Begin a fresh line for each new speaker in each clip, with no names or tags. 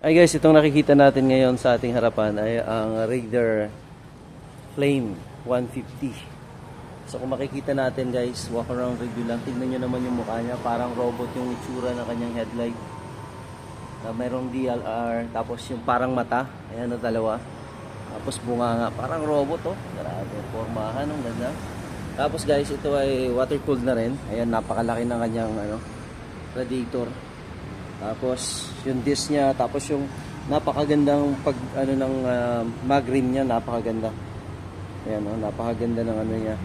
Ay guys, itong nakikita natin ngayon sa ating harapan ay ang Raider Flame 150. So kung makikita natin guys, walk around review lang. Tignan nyo naman yung mukha niya. Parang robot yung itsura ng kanyang headlight. Mayroong DLR, tapos yung parang mata. Ayan o, dalawa. Tapos bunganga. Parang robot oh. Grabe, formahan. Ang ganda. Tapos guys, ito ay water cooled na rin. Ayan, napakalaki ng kanyang radiator. Tapos yung disc niya, tapos yung napakagandang ng mag rim niya, napakaganda. Ayan oh, napakaganda ng niya,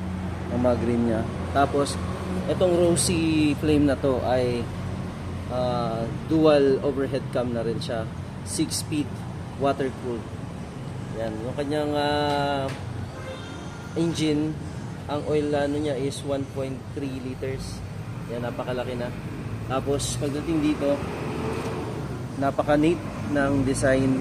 ng mag rim niya. Tapos itong Rosy Flame na to ay dual overhead cam na rin siya. 6-speed water cooled. Yan, yung kanyang engine, ang oil niya is 1.3 liters. Yan, napakalaki na. Tapos pagdating dito, napaka-neat ng design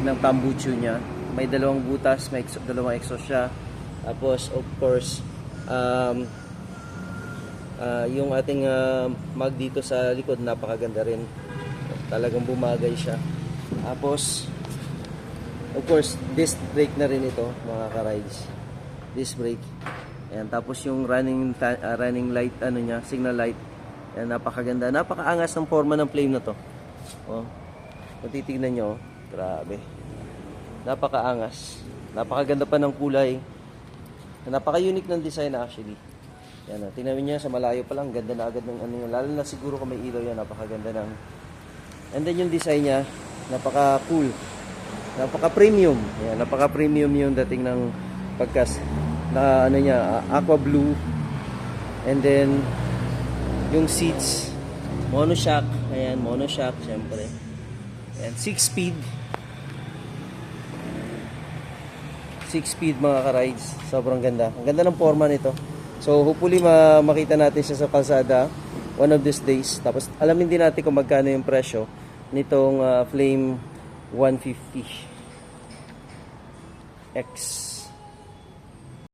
ng tambucho niya. May dalawang butas, may dalawang exhaust siya. Tapos of course, yung ating mag dito sa likod, napakaganda rin. Talagang bumagay siya. Tapos of course, disc brake na rin ito, mga ka-rides. Disc brake. Ayan, tapos yung running light niya, signal light. Ayan, napakaganda. Napakaangas ng forma ng flame na to. Oh. Kung titignan nyo, grabe. Napakaangas. Napakaganda pa ng kulay. Napaka-unique ng design actually. Yan, tingnan niyo sa malayo pa lang, ganda na agad ng lalo na siguro kung may ilaw yan, napakaganda ng. And then yung design niya, napaka-cool. Napaka-premium. Yan, napaka-premium yung dating ng pagkas na niya, aqua blue. And then yung seats, monoshock. Ayan, monoshock syempre. Ayan, 6-speed. 6-speed mga ka-rides. Sobrang ganda. Ang ganda ng forma nito. So hopefully makita natin siya sa kalsada one of these days. Tapos alamin din natin kung magkano yung presyo nitong Flame 150X.